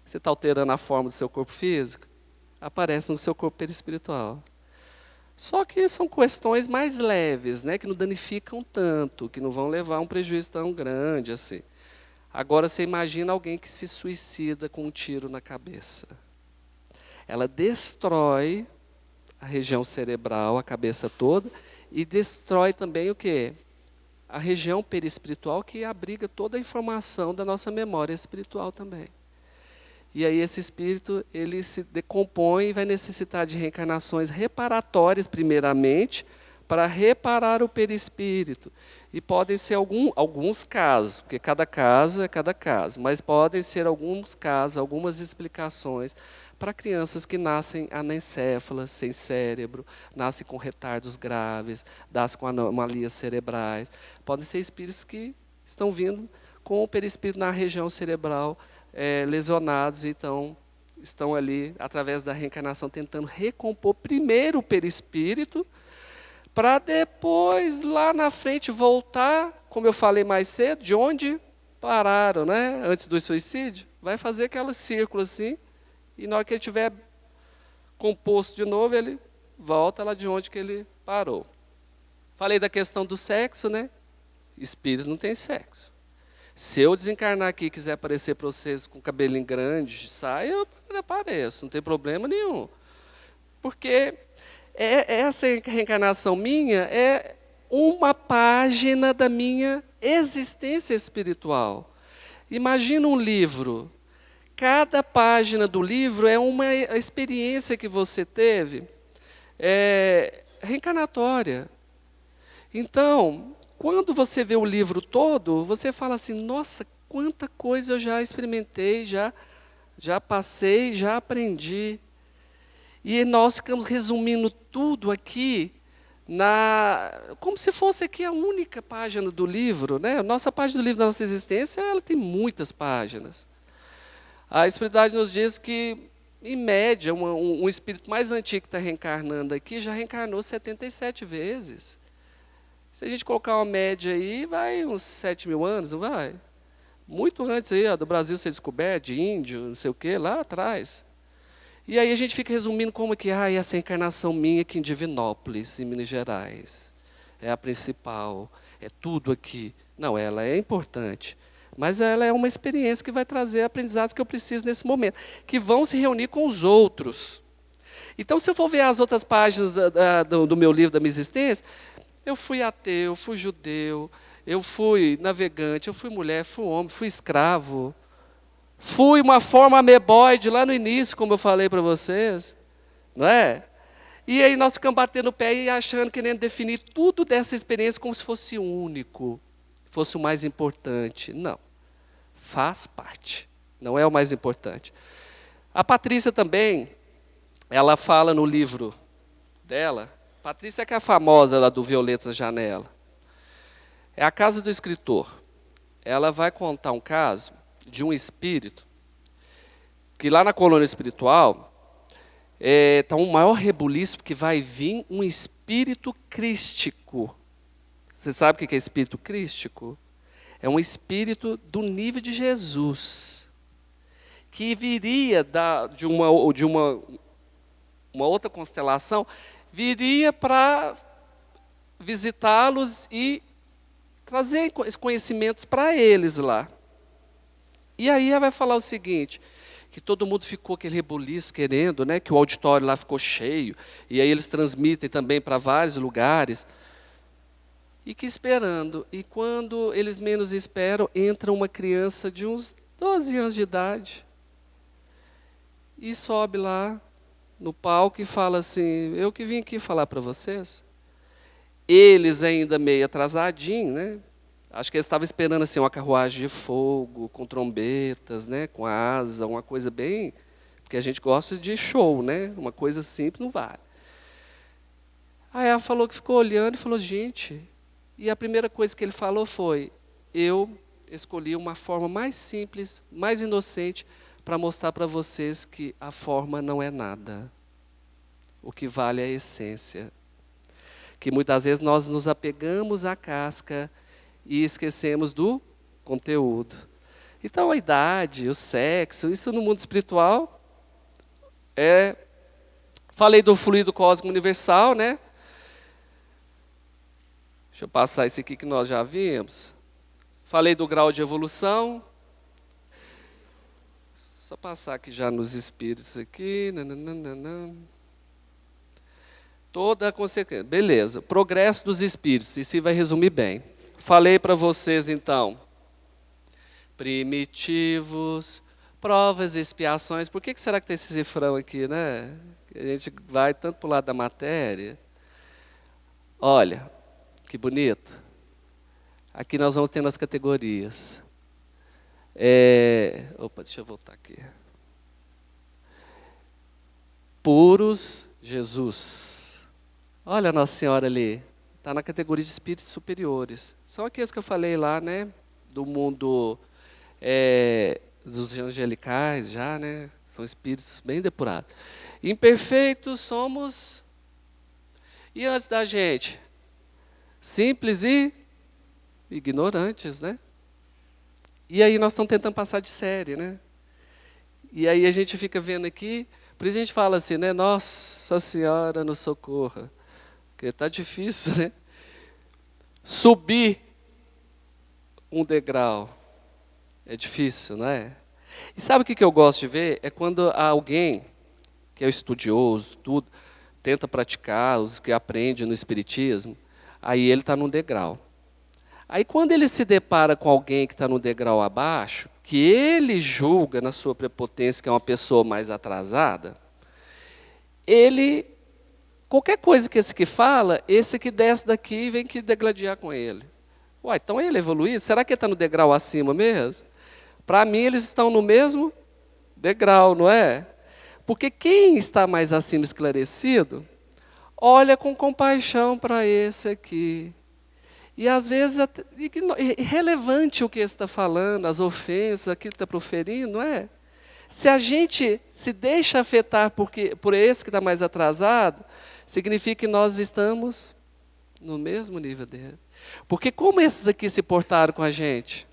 Você está alterando a forma do seu corpo físico? Aparece no seu corpo perispiritual. Só que são questões mais leves, né, que não danificam tanto, que não vão levar a um prejuízo tão grande assim. Agora você imagina alguém que se suicida com um tiro na cabeça. Ela destrói a região cerebral, a cabeça toda, e destrói também o quê? A região perispiritual, que abriga toda a informação da nossa memória espiritual também. E aí esse espírito, ele se decompõe e vai necessitar de reencarnações reparatórias, primeiramente, para reparar o perispírito. E podem ser alguns casos, porque cada caso é cada caso, mas podem ser alguns casos, algumas explicações para crianças que nascem anencéfalas, sem cérebro, nascem com retardos graves, nascem com anomalias cerebrais. Podem ser espíritos que estão vindo com o perispírito na região cerebral, lesionados, então estão ali, através da reencarnação, tentando recompor primeiro o perispírito, para depois, lá na frente, voltar, como eu falei mais cedo, de onde pararam, né? Antes do suicídio, vai fazer aquele círculo assim, e na hora que ele estiver composto de novo, ele volta lá de onde que ele parou. Falei da questão do sexo, né? Espírito não tem sexo. Se eu desencarnar aqui e quiser aparecer para vocês com cabelinho grande, saia, eu apareço, não tem problema nenhum. Porque essa reencarnação minha é uma página da minha existência espiritual. Imagina um livro. Cada página do livro é uma experiência que você teve reencarnatória. Então, quando você vê o livro todo, você fala assim, nossa, quanta coisa eu já experimentei, já passei, já aprendi. E nós ficamos resumindo tudo aqui, como se fosse aqui a única página do livro, né? A nossa página do livro da nossa existência, ela tem muitas páginas. A espiritualidade nos diz que, em média, um espírito mais antigo que está reencarnando aqui, já reencarnou 77 vezes. Se a gente colocar uma média aí, vai uns 7.000 anos, não vai? Muito antes aí, do Brasil ser descoberto, de índio, não sei o quê, lá atrás. E aí a gente fica resumindo como que essa encarnação minha aqui em Divinópolis, em Minas Gerais, é a principal, é tudo aqui. Não, ela é importante, mas ela é uma experiência que vai trazer aprendizados que eu preciso nesse momento, que vão se reunir com os outros. Então, se eu for ver as outras páginas do meu livro, da minha existência, eu fui ateu, fui judeu, eu fui navegante, eu fui mulher, fui homem, fui escravo. Fui uma forma ameboide lá no início, como eu falei para vocês, não é? E aí nós ficamos batendo o pé e achando, querendo definir tudo dessa experiência como se fosse único, fosse o mais importante. Não, faz parte, não é o mais importante. A Patrícia também, ela fala no livro dela, Patrícia que é a famosa lá do Violetas Janela, é a casa do escritor. Ela vai contar um caso de um espírito, que lá na colônia espiritual, está um maior rebuliço, porque vai vir um espírito crístico. Você sabe o que é espírito crístico? É um espírito do nível de Jesus, que viria de uma outra constelação, viria para visitá-los e trazer esses conhecimentos para eles lá. E aí ela vai falar o seguinte, que todo mundo ficou aquele rebuliço querendo, né, que o auditório lá ficou cheio, e aí eles transmitem também para vários lugares, e que esperando, e quando eles menos esperam, entra uma criança de uns 12 anos de idade, e sobe lá no palco e fala assim, eu que vim aqui falar para vocês. Eles ainda meio atrasadinhos, né? Acho que eles estavam esperando assim, uma carruagem de fogo, com trombetas, né? Com asa, uma coisa bem... Porque a gente gosta de show, né? Uma coisa simples não vale. Aí ela falou que ficou olhando e falou, gente... E a primeira coisa que ele falou foi, eu escolhi uma forma mais simples, mais inocente, para mostrar para vocês que a forma não é nada. O que vale é a essência. Que muitas vezes nós nos apegamos à casca e esquecemos do conteúdo. Então a idade, o sexo, isso no mundo espiritual falei do fluido cósmico universal, né? Deixa eu passar esse aqui que nós já vimos. Falei do grau de evolução. Só passar aqui já nos espíritos aqui. Nananana. Toda a consequência. Beleza. Progresso dos espíritos. Isso vai resumir bem. Falei para vocês, então. Primitivos, provas e expiações. Por que será que tem esse cifrão aqui, né? A gente vai tanto para o lado da matéria. Olha, que bonito. Aqui nós vamos tendo as categorias. Opa, deixa eu voltar aqui. Puros Jesus. Olha a Nossa Senhora ali. Está na categoria de espíritos superiores. São aqueles que eu falei lá, né? Do mundo dos angelicais já, né? São espíritos bem depurados. Imperfeitos somos... E antes da gente? Simples e ignorantes, né? E aí nós estamos tentando passar de série, né? E aí a gente fica vendo aqui, por isso a gente fala assim, né? Nossa Senhora nos socorra. Porque está difícil, né? Subir um degrau é difícil, não é? E sabe o que eu gosto de ver? É quando alguém que é estudioso, tudo, tenta praticar, os que aprendem no Espiritismo, aí ele está num degrau. Aí quando ele se depara com alguém que está no degrau abaixo, que ele julga na sua prepotência que é uma pessoa mais atrasada, qualquer coisa que esse que fala, esse que desce daqui vem que degladiar com ele. Uai, então ele é evoluído? Será que ele está no degrau acima mesmo? Para mim eles estão no mesmo degrau, não é? Porque quem está mais acima esclarecido, olha com compaixão para esse aqui. E às vezes é irrelevante o que ele está falando, as ofensas, aquilo que está proferindo, não é? Se a gente se deixa afetar por esse que está mais atrasado, significa que nós estamos no mesmo nível dele. Porque como esses aqui se portaram com a gente?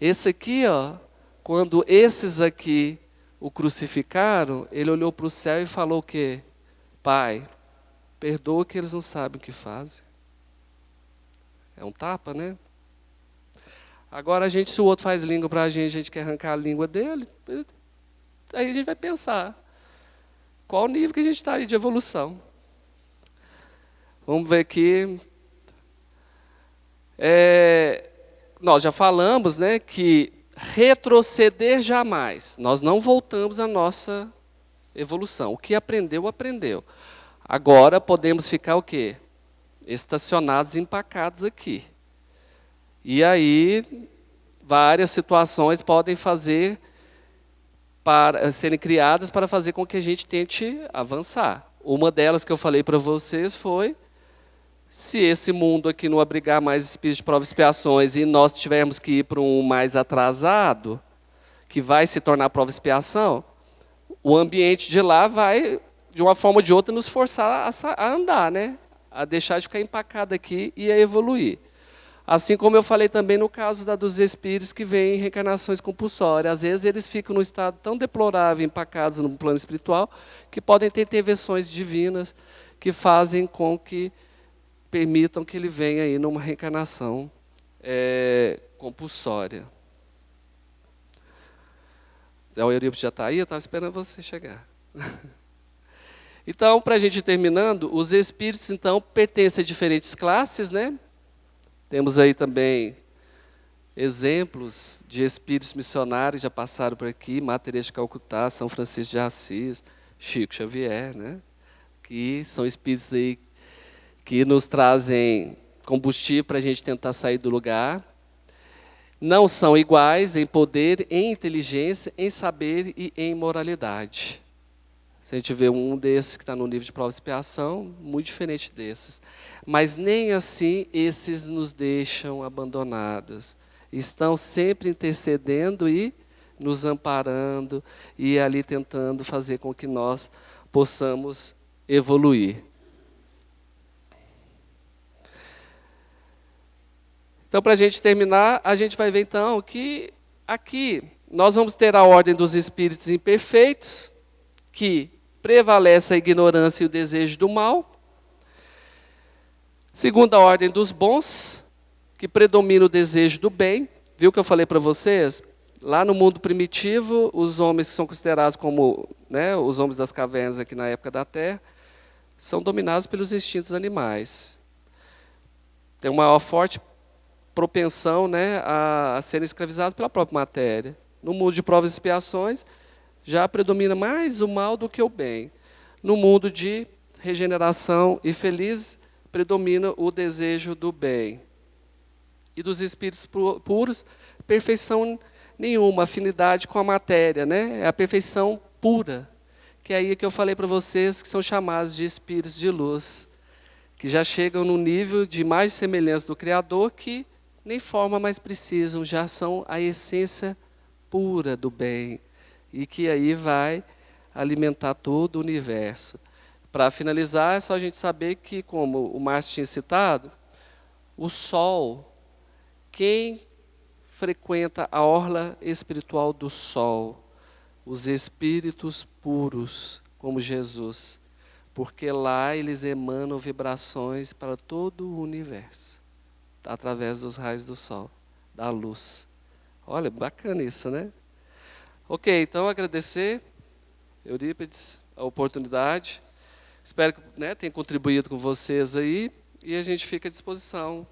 Esse aqui, ó, quando esses aqui o crucificaram, ele olhou para o céu e falou o quê? Pai, perdoa que eles não sabem o que fazem. É um tapa, né? Agora, se o outro faz língua para a gente quer arrancar a língua dele, aí a gente vai pensar, qual o nível que a gente está aí de evolução? Vamos ver aqui. Nós já falamos, né, que retroceder jamais. Nós não voltamos à nossa evolução. O que aprendeu, aprendeu. Agora podemos ficar o quê? Estacionados, empacados aqui. E aí, várias situações podem serem criadas para fazer com que a gente tente avançar. Uma delas que eu falei para vocês foi, se esse mundo aqui não abrigar mais espíritos de provas e expiações e nós tivermos que ir para um mais atrasado, que vai se tornar prova e expiação, o ambiente de lá vai, de uma forma ou de outra, nos forçar a andar, né? A deixar de ficar empacado aqui e a evoluir. Assim como eu falei também no caso dos espíritos que vêm em reencarnações compulsórias. Às vezes eles ficam num estado tão deplorável, empacados no plano espiritual, que podem ter intervenções divinas que fazem com que permitam que ele venha aí numa reencarnação compulsória. O Eurípides já está aí? Eu estava esperando você chegar. Então, para a gente ir terminando, os espíritos, então, pertencem a diferentes classes, né? Temos aí também exemplos de espíritos missionários que já passaram por aqui, Madre Teresa de Calcutá, São Francisco de Assis, Chico Xavier, né? Que são espíritos aí que nos trazem combustível para a gente tentar sair do lugar. Não são iguais em poder, em inteligência, em saber e em moralidade. Se a gente vê um desses que está no nível de prova e expiação, muito diferente desses. Mas nem assim esses nos deixam abandonados. Estão sempre intercedendo e nos amparando e ali tentando fazer com que nós possamos evoluir. Então, para a gente terminar, a gente vai ver então que aqui nós vamos ter a ordem dos espíritos imperfeitos, que prevalece a ignorância e o desejo do mal. Segunda a ordem dos bons, que predomina o desejo do bem. Viu o que eu falei para vocês? Lá no mundo primitivo, os homens que são considerados como, né, os homens das cavernas aqui na época da Terra, são dominados pelos instintos animais. Tem uma forte propensão, né, a serem escravizados pela própria matéria. No mundo de provas e expiações, já predomina mais o mal do que o bem. No mundo de regeneração e feliz, predomina o desejo do bem. E dos espíritos puros, perfeição nenhuma, afinidade com a matéria, né? É a perfeição pura, que é aí que eu falei para vocês, que são chamados de espíritos de luz, que já chegam no nível de mais semelhança do Criador, que nem forma mais precisam, já são a essência pura do bem, e que aí vai alimentar todo o universo. Para finalizar, é só a gente saber que, como o Márcio tinha citado, o Sol, quem frequenta a orla espiritual do Sol? Os espíritos puros, como Jesus, porque lá eles emanam vibrações para todo o universo, através dos raios do Sol, da luz. Olha, bacana isso, né? Ok, então agradecer, Eurípides, a oportunidade. Espero que, né, tenha contribuído com vocês aí. E a gente fica à disposição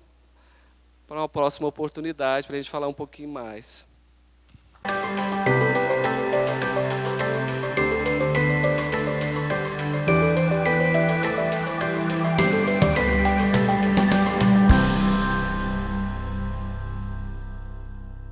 para uma próxima oportunidade, para a gente falar um pouquinho mais.